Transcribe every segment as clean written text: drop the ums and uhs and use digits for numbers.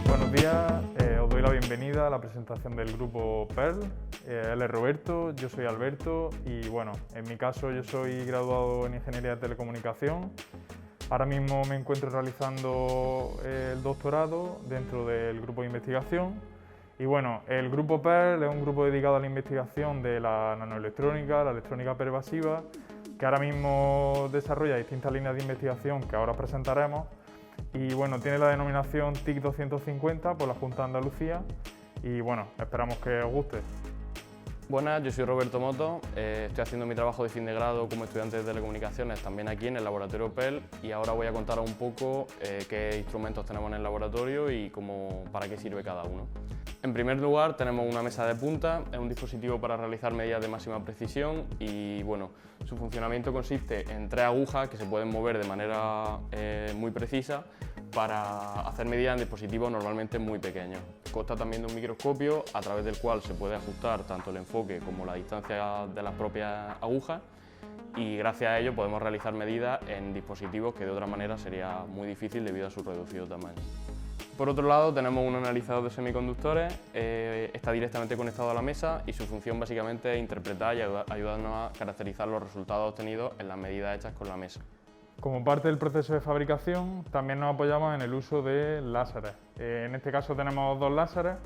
Buenos días, os doy la bienvenida a la presentación del grupo PERL. Él es Roberto, yo soy Alberto y bueno, en mi caso yo soy graduado en Ingeniería de Telecomunicación. Ahora mismo me encuentro realizando el doctorado dentro del grupo de investigación. Y bueno, el grupo PERL es un grupo dedicado a la investigación de la nanoelectrónica, la electrónica pervasiva, que ahora mismo desarrolla distintas líneas de investigación que ahora presentaremos. Y bueno, tiene la denominación TIC 250 por la Junta de Andalucía y bueno, esperamos que os guste. Buenas, yo soy Roberto Moto, estoy haciendo mi trabajo de fin de grado como estudiante de telecomunicaciones también aquí en el laboratorio PERL y ahora voy a contaros un poco qué instrumentos tenemos en el laboratorio y para qué sirve cada uno. En primer lugar tenemos una mesa de punta, es un dispositivo para realizar medidas de máxima precisión y bueno, su funcionamiento consiste en 3 agujas que se pueden mover de manera muy precisa para hacer medidas en dispositivos normalmente muy pequeños. Consta también de un microscopio a través del cual se puede ajustar tanto el enfoque como la distancia de las propias agujas y gracias a ello podemos realizar medidas en dispositivos que de otra manera sería muy difícil debido a su reducido tamaño. Por otro lado tenemos un analizador de semiconductores, está directamente conectado a la mesa y su función básicamente es interpretar y ayudarnos a caracterizar los resultados obtenidos en las medidas hechas con la mesa. Como parte del proceso de fabricación también nos apoyamos en el uso de láseres. En este caso tenemos 2 láseres,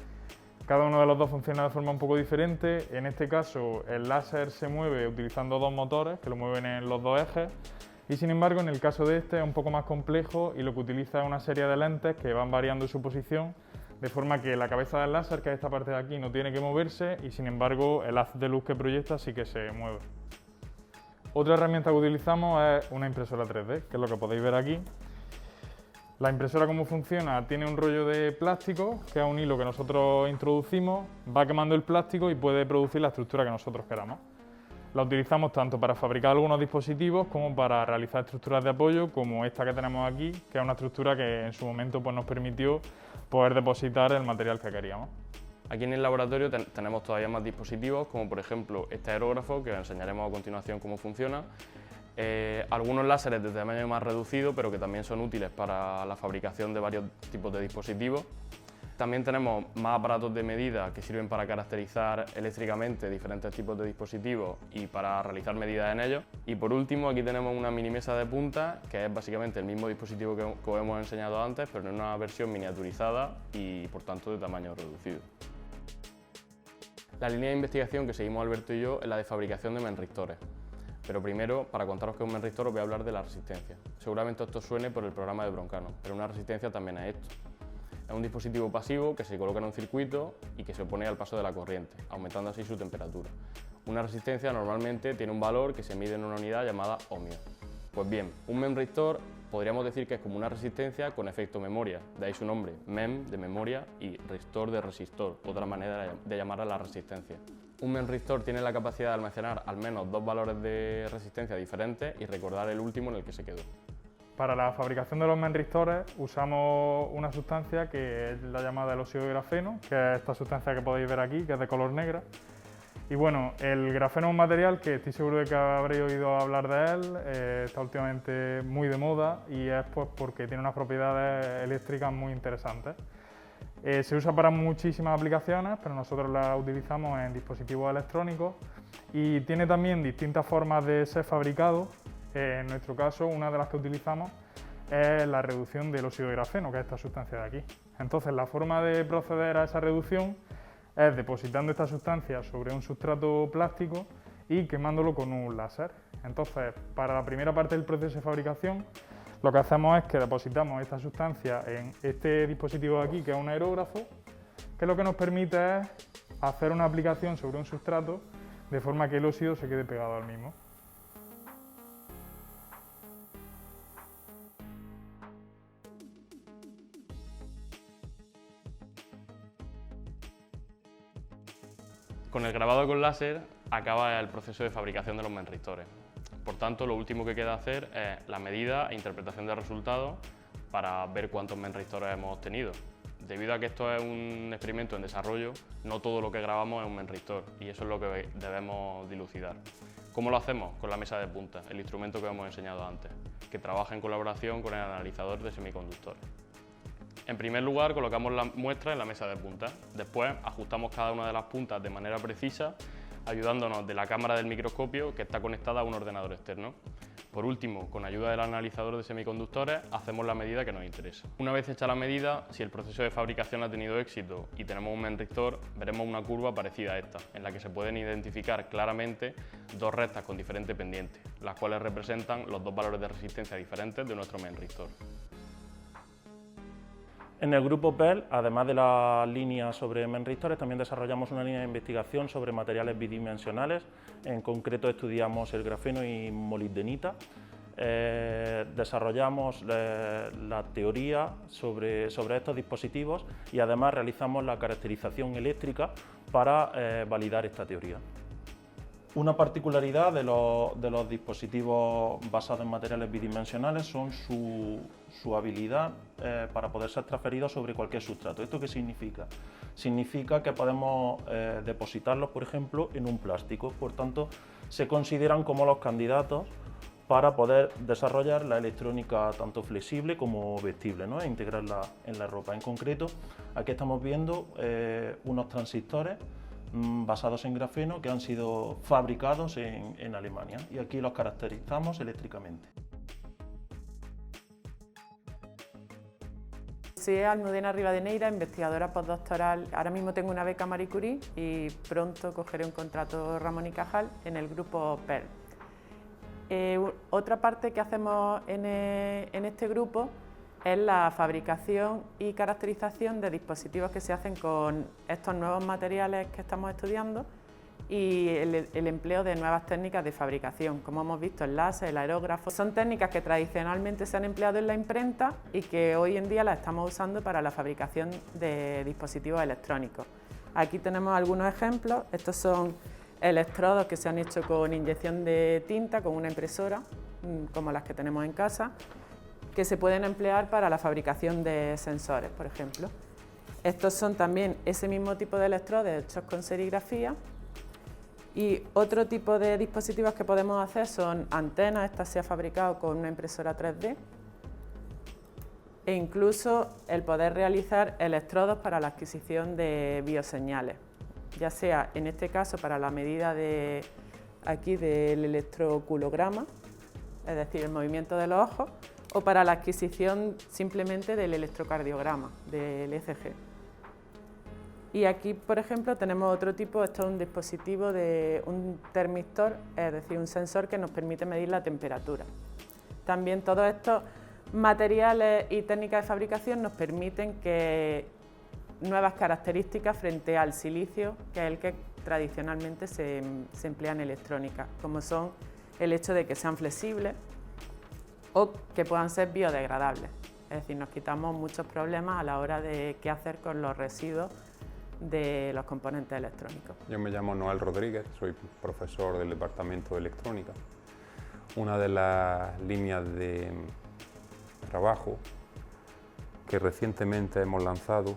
cada uno de los dos funciona de forma un poco diferente. En este caso el láser se mueve utilizando 2 motores que lo mueven en los 2 ejes y sin embargo en el caso de este es un poco más complejo y lo que utiliza es una serie de lentes que van variando su posición de forma que la cabeza del láser, que es esta parte de aquí, no tiene que moverse y sin embargo el haz de luz que proyecta sí que se mueve. Otra herramienta que utilizamos es una impresora 3D, que es lo que podéis ver aquí. La impresora, cómo funciona, tiene un rollo de plástico, que es un hilo que nosotros introducimos, va quemando el plástico y puede producir la estructura que nosotros queramos. La utilizamos tanto para fabricar algunos dispositivos como para realizar estructuras de apoyo, como esta que tenemos aquí, que es una estructura que en su momento nos permitió poder depositar el material que queríamos. Aquí en el laboratorio tenemos todavía más dispositivos, como por ejemplo este aerógrafo, que os enseñaremos a continuación cómo funciona. Algunos láseres de tamaño más reducido, pero que también son útiles para la fabricación de varios tipos de dispositivos. También tenemos más aparatos de medida que sirven para caracterizar eléctricamente diferentes tipos de dispositivos y para realizar medidas en ellos. Y por último, aquí tenemos una mini mesa de punta, que es básicamente el mismo dispositivo que os hemos enseñado antes, pero en una versión miniaturizada y por tanto de tamaño reducido. La línea de investigación que seguimos Alberto y yo es la de fabricación de memristores. Pero primero, para contaros qué es un memristor, os voy a hablar de la resistencia. Seguramente esto suene por el programa de Broncano, pero una resistencia también es esto. Es un dispositivo pasivo que se coloca en un circuito y que se opone al paso de la corriente, aumentando así su temperatura. Una resistencia normalmente tiene un valor que se mide en una unidad llamada ohmio. Pues bien, un memristor podríamos decir que es como una resistencia con efecto memoria, de ahí su nombre, mem de memoria y ristor de resistor, otra manera de llamar a la resistencia. Un memristor tiene la capacidad de almacenar al menos 2 valores de resistencia diferentes y recordar el último en el que se quedó. Para la fabricación de los memristores usamos una sustancia que es la llamada el óxido de grafeno, que es esta sustancia que podéis ver aquí, que es de color negra. Y bueno, el grafeno es un material que estoy seguro de que habréis oído hablar de él, está últimamente muy de moda y es pues porque tiene unas propiedades eléctricas muy interesantes. Se usa para muchísimas aplicaciones, pero nosotros la utilizamos en dispositivos electrónicos y tiene también distintas formas de ser fabricado. En nuestro caso, una de las que utilizamos es la reducción del óxido de grafeno, que es esta sustancia de aquí. Entonces, la forma de proceder a esa reducción es depositando esta sustancia sobre un sustrato plástico y quemándolo con un láser. Entonces, para la primera parte del proceso de fabricación, lo que hacemos es que depositamos esta sustancia en este dispositivo de aquí, que es un aerógrafo, que lo que nos permite es hacer una aplicación sobre un sustrato de forma que el óxido se quede pegado al mismo. Con el grabado con láser acaba el proceso de fabricación de los memristores. Por tanto, lo último que queda hacer es la medida e interpretación de resultados para ver cuántos memristores hemos obtenido. Debido a que esto es un experimento en desarrollo, no todo lo que grabamos es un memristor y eso es lo que debemos dilucidar. ¿Cómo lo hacemos? Con la mesa de punta, el instrumento que hemos enseñado antes, que trabaja en colaboración con el analizador de semiconductores. En primer lugar, colocamos la muestra en la mesa de puntas. Después, ajustamos cada una de las puntas de manera precisa, ayudándonos de la cámara del microscopio que está conectada a un ordenador externo. Por último, con ayuda del analizador de semiconductores, hacemos la medida que nos interesa. Una vez hecha la medida, si el proceso de fabricación ha tenido éxito y tenemos un menristor, veremos una curva parecida a esta, en la que se pueden identificar claramente dos rectas con diferentes pendientes, las cuales representan los dos valores de resistencia diferentes de nuestro menristor. En el grupo PEL, además de la línea sobre menristores, también desarrollamos una línea de investigación sobre materiales bidimensionales. En concreto estudiamos el grafeno y molibdenita. Desarrollamos la teoría sobre estos dispositivos y además realizamos la caracterización eléctrica para validar esta teoría. Una particularidad de los dispositivos basados en materiales bidimensionales son su habilidad para poder ser transferidos sobre cualquier sustrato. ¿Esto qué significa? Significa que podemos depositarlos, por ejemplo, en un plástico. Por tanto, se consideran como los candidatos para poder desarrollar la electrónica tanto flexible como vestible, ¿no? E integrarla en la ropa. En concreto, aquí estamos viendo unos transistores basados en grafeno que han sido fabricados en Alemania y aquí los caracterizamos eléctricamente. Soy Almudena Rivadeneira, investigadora postdoctoral. Ahora mismo tengo una beca Marie Curie y pronto cogeré un contrato Ramón y Cajal en el grupo PEL. Otra parte que hacemos en este grupo es la fabricación y caracterización de dispositivos que se hacen con estos nuevos materiales que estamos estudiando y el empleo de nuevas técnicas de fabricación, como hemos visto el láser, el aerógrafo. Son técnicas que tradicionalmente se han empleado en la imprenta y que hoy en día las estamos usando para la fabricación de dispositivos electrónicos. Aquí tenemos algunos ejemplos. Estos son electrodos que se han hecho con inyección de tinta, con una impresora, como las que tenemos en casa, que se pueden emplear para la fabricación de sensores, por ejemplo. Estos son también ese mismo tipo de electrodos hechos con serigrafía. Y otro tipo de dispositivos que podemos hacer son antenas. Esta se ha fabricado con una impresora 3D. E incluso el poder realizar electrodos para la adquisición de bioseñales, ya sea en este caso para la medida aquí del electroculograma, es decir, el movimiento de los ojos, o para la adquisición simplemente del electrocardiograma, del ECG. Y aquí, por ejemplo, tenemos otro tipo. Esto es un dispositivo de un termistor, es decir, un sensor que nos permite medir la temperatura. También todos estos materiales y técnicas de fabricación nos permiten que nuevas características frente al silicio, que es el que tradicionalmente se emplea en electrónica, como son el hecho de que sean flexibles o que puedan ser biodegradables. Es decir, nos quitamos muchos problemas a la hora de qué hacer con los residuos de los componentes electrónicos. Yo me llamo Noel Rodríguez, soy profesor del Departamento de Electrónica. Una de las líneas de trabajo que recientemente hemos lanzado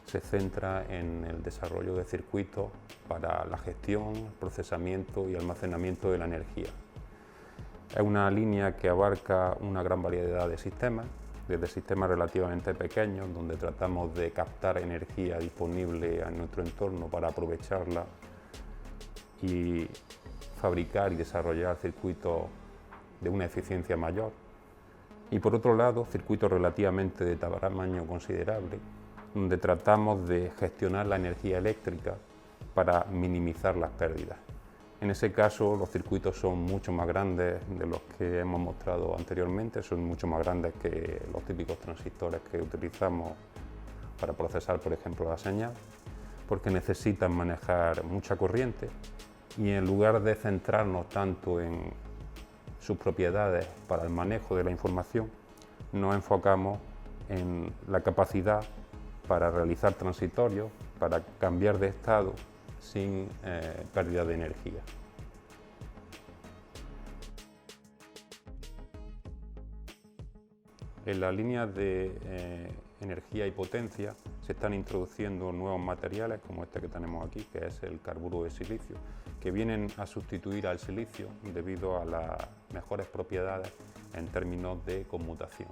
se centra en el desarrollo de circuitos para la gestión, procesamiento y almacenamiento de la energía. Es una línea que abarca una gran variedad de sistemas, desde sistemas relativamente pequeños, donde tratamos de captar energía disponible en nuestro entorno para aprovecharla y fabricar y desarrollar circuitos de una eficiencia mayor. Y por otro lado, circuitos relativamente de tamaño considerable, donde tratamos de gestionar la energía eléctrica para minimizar las pérdidas. En ese caso, los circuitos son mucho más grandes de los que hemos mostrado anteriormente, son mucho más grandes que los típicos transistores que utilizamos para procesar, por ejemplo, la señal, porque necesitan manejar mucha corriente y en lugar de centrarnos tanto en sus propiedades para el manejo de la información, nos enfocamos en la capacidad para realizar transitorios, para cambiar de estado sin pérdida de energía. En la línea de energía y potencia se están introduciendo nuevos materiales como este que tenemos aquí, que es el carburo de silicio, que vienen a sustituir al silicio debido a las mejores propiedades en términos de conmutación.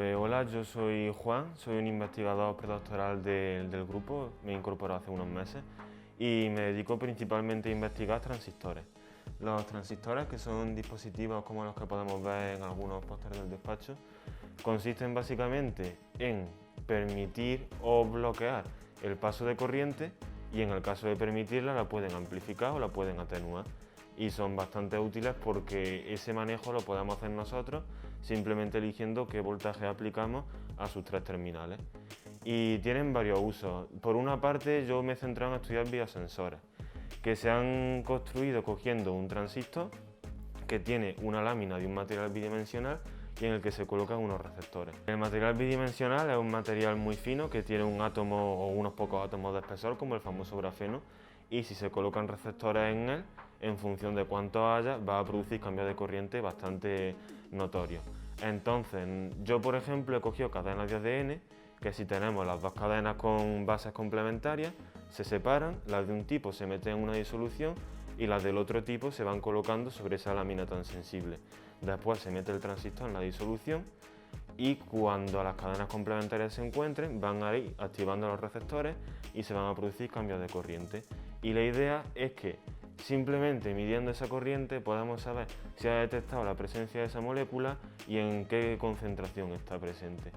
Hola, yo soy Juan, soy un investigador predoctoral del grupo, me incorporé hace unos meses y me dedico principalmente a investigar transistores. Los transistores, que son dispositivos como los que podemos ver en algunos pósteres del despacho, consisten básicamente en permitir o bloquear el paso de corriente y en el caso de permitirla la pueden amplificar o la pueden atenuar. Y son bastante útiles porque ese manejo lo podemos hacer nosotros simplemente eligiendo qué voltaje aplicamos a sus tres terminales. Y tienen varios usos. Por una parte, yo me he centrado en estudiar biosensores, que se han construido cogiendo un transistor que tiene una lámina de un material bidimensional y en el que se colocan unos receptores. El material bidimensional es un material muy fino que tiene un átomo o unos pocos átomos de espesor, como el famoso grafeno, y si se colocan receptores en él, en función de cuánto haya, va a producir cambios de corriente bastante notorios. Entonces, yo por ejemplo he cogido cadenas de ADN, que si tenemos las dos cadenas con bases complementarias, se separan, las de un tipo se meten en una disolución y las del otro tipo se van colocando sobre esa lámina tan sensible. Después se mete el transistor en la disolución y cuando las cadenas complementarias se encuentren, van a ir activando los receptores y se van a producir cambios de corriente. Y la idea es que simplemente midiendo esa corriente podemos saber si ha detectado la presencia de esa molécula y en qué concentración está presente.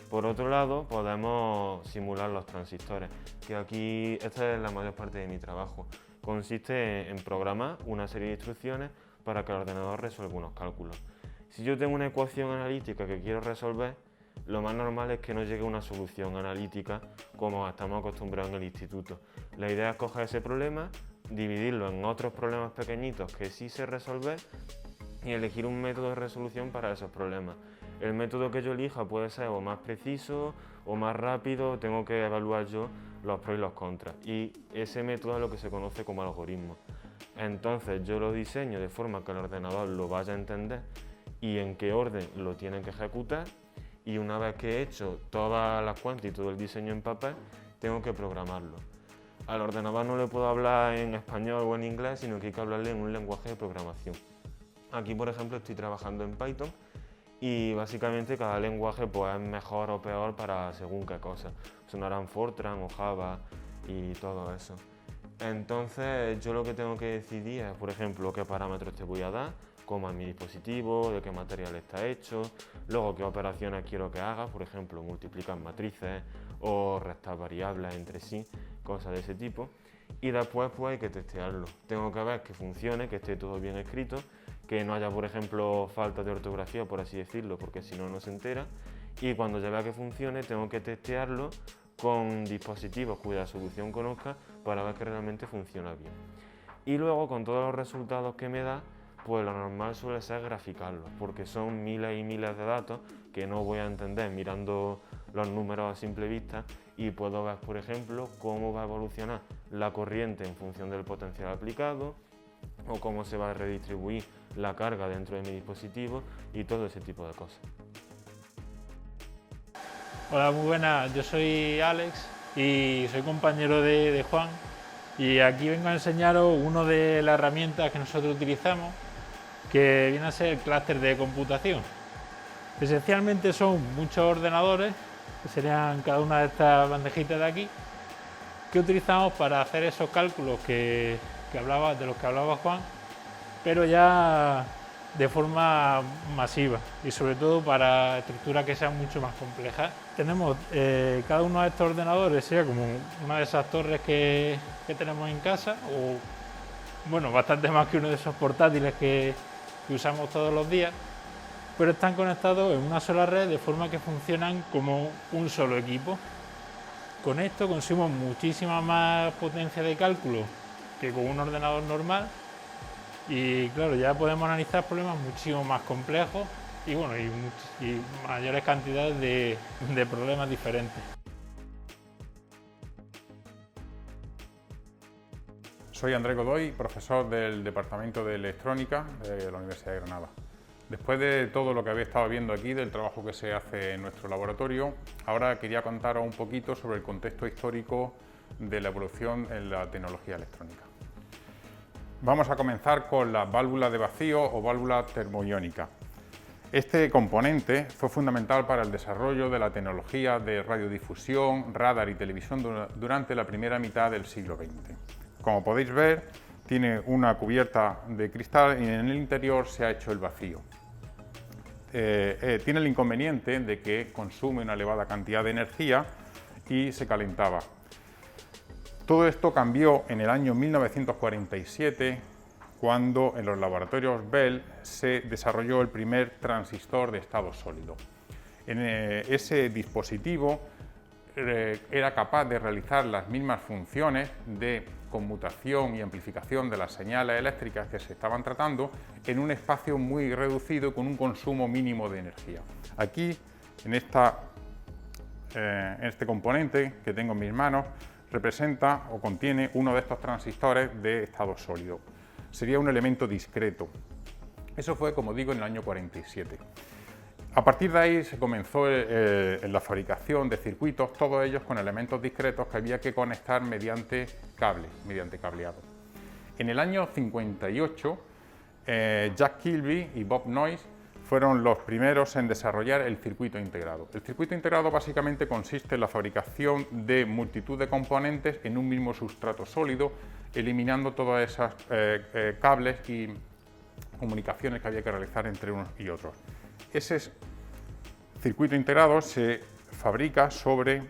Por otro lado, podemos simular los transistores, que aquí esta es la mayor parte de mi trabajo. Consiste en programar una serie de instrucciones para que el ordenador resuelva unos cálculos. Si yo tengo una ecuación analítica que quiero resolver, lo más normal es que no llegue a una solución analítica como estamos acostumbrados en el instituto. La idea es coger ese problema, dividirlo en otros problemas pequeñitos que sí sé resolver y elegir un método de resolución para esos problemas. El método que yo elija puede ser o más preciso o más rápido, tengo que evaluar yo los pros y los contras. Y ese método es lo que se conoce como algoritmo. Entonces yo lo diseño de forma que el ordenador lo vaya a entender y en qué orden lo tiene que ejecutar. Y una vez que he hecho todas las cuentas y todo el diseño en papel, tengo que programarlo. Al ordenador no le puedo hablar en español o en inglés, sino que hay que hablarle en un lenguaje de programación. Aquí, por ejemplo, estoy trabajando en Python y básicamente cada lenguaje pues, es mejor o peor para según qué cosa. Sonarán Fortran o Java y todo eso. Entonces yo lo que tengo que decidir es, por ejemplo, qué parámetros te voy a dar, cómo es mi dispositivo, de qué material está hecho, luego qué operaciones quiero que haga, por ejemplo, multiplicar matrices o restar variables entre sí, cosas de ese tipo. Y después pues hay que testearlo. Tengo que ver que funcione, que esté todo bien escrito, que no haya, por ejemplo, falta de ortografía, por así decirlo, porque si no, no se entera. Y cuando ya vea que funcione, tengo que testearlo con dispositivos cuya solución conozca para ver que realmente funciona bien. Y luego, con todos los resultados que me da, pues lo normal suele ser graficarlos, porque son miles y miles de datos que no voy a entender mirando los números a simple vista y puedo ver, por ejemplo, cómo va a evolucionar la corriente en función del potencial aplicado o cómo se va a redistribuir la carga dentro de mi dispositivo y todo ese tipo de cosas. Hola, muy buenas, yo soy Alex y soy compañero de Juan y aquí vengo a enseñaros una de las herramientas que nosotros utilizamos, que viene a ser el clúster de computación. Esencialmente son muchos ordenadores, que serían cada una de estas bandejitas de aquí, que utilizamos para hacer esos cálculos de los que hablaba Juan, pero ya de forma masiva y sobre todo para estructuras que sean mucho más complejas. Tenemos cada uno de estos ordenadores, sea como una de esas torres que tenemos en casa o bueno, bastante más que uno de esos portátiles que usamos todos los días, pero están conectados en una sola red de forma que funcionan como un solo equipo. Con esto conseguimos muchísima más potencia de cálculo que con un ordenador normal y claro, ya podemos analizar problemas muchísimo más complejos y bueno, y mayores cantidades de problemas diferentes. Soy Andrés Godoy, profesor del Departamento de Electrónica de la Universidad de Granada. Después de todo lo que habéis estado viendo aquí, del trabajo que se hace en nuestro laboratorio, ahora quería contaros un poquito sobre el contexto histórico de la evolución en la tecnología electrónica. Vamos a comenzar con las válvulas de vacío o válvula termoiónica. Este componente fue fundamental para el desarrollo de la tecnología de radiodifusión, radar y televisión durante la primera mitad del siglo XX. Como podéis ver, tiene una cubierta de cristal y en el interior se ha hecho el vacío. Tiene el inconveniente de que consume una elevada cantidad de energía y se calentaba. Todo esto cambió en el año 1947, cuando en los laboratorios Bell se desarrolló el primer transistor de estado sólido. Ese dispositivo era capaz de realizar las mismas funciones de conmutación y amplificación de las señales eléctricas que se estaban tratando en un espacio muy reducido con un consumo mínimo de energía. Aquí, en este componente que tengo en mis manos, representa o contiene uno de estos transistores de estado sólido. Sería un elemento discreto. Eso fue, como digo, en el año 47. A partir de ahí se comenzó la fabricación de circuitos, todos ellos con elementos discretos que había que conectar mediante cables, mediante cableado. En el año 58, Jack Kilby y Bob Noyce fueron los primeros en desarrollar el circuito integrado. El circuito integrado básicamente consiste en la fabricación de multitud de componentes en un mismo sustrato sólido, eliminando todas esas cables y comunicaciones que había que realizar entre unos y otros. Ese circuito integrado se fabrica sobre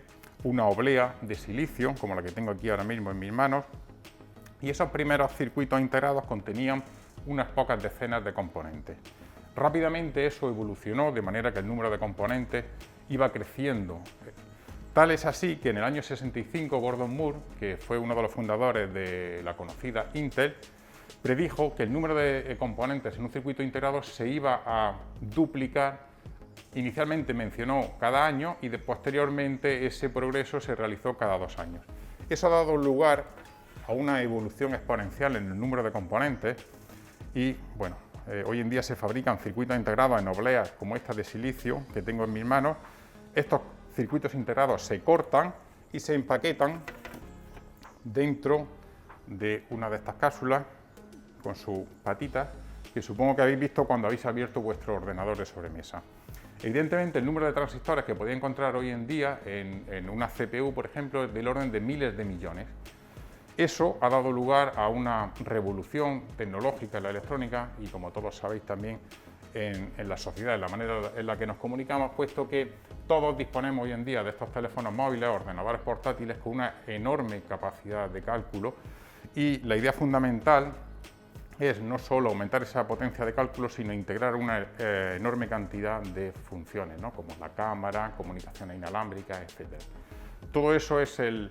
una oblea de silicio, como la que tengo aquí ahora mismo en mis manos, y esos primeros circuitos integrados contenían unas pocas decenas de componentes. Rápidamente eso evolucionó de manera que el número de componentes iba creciendo. Tal es así que en el año 65 Gordon Moore, que fue uno de los fundadores de la conocida Intel, predijo que el número de componentes en un circuito integrado se iba a duplicar. Inicialmente mencionó cada año y posteriormente ese progreso se realizó cada 2 años. Eso ha dado lugar a una evolución exponencial en el número de componentes y, bueno, hoy en día se fabrican circuitos integrados en obleas como esta de silicio que tengo en mis manos. Estos circuitos integrados se cortan y se empaquetan dentro de una de estas cápsulas con sus patitas, que supongo que habéis visto cuando habéis abierto vuestro ordenador de sobremesa. Evidentemente, el número de transistores que podéis encontrar hoy en día en una CPU, por ejemplo, es del orden de miles de millones. Eso ha dado lugar a una revolución tecnológica en la electrónica y, como todos sabéis, también en la sociedad, en la manera en la que nos comunicamos, puesto que todos disponemos hoy en día de estos teléfonos móviles, ordenadores portátiles con una enorme capacidad de cálculo, y la idea fundamental es no solo aumentar esa potencia de cálculo, sino integrar una enorme cantidad de funciones, ¿no? Como la cámara, comunicaciones inalámbricas, etc. Todo eso es el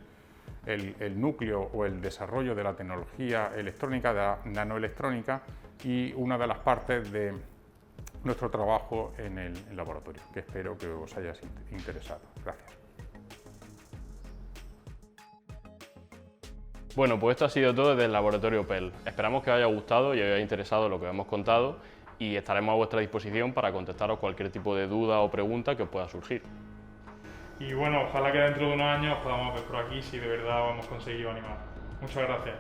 núcleo o el desarrollo de la tecnología electrónica, de la nanoelectrónica, y una de las partes de nuestro trabajo en el laboratorio, que espero que os haya interesado. Gracias. Bueno, pues esto ha sido todo desde el Laboratorio PEL. Esperamos que os haya gustado y os haya interesado lo que hemos contado y estaremos a vuestra disposición para contestaros cualquier tipo de duda o pregunta que os pueda surgir. Y bueno, ojalá que dentro de unos años podamos ver por aquí si de verdad hemos conseguido animar. Muchas gracias.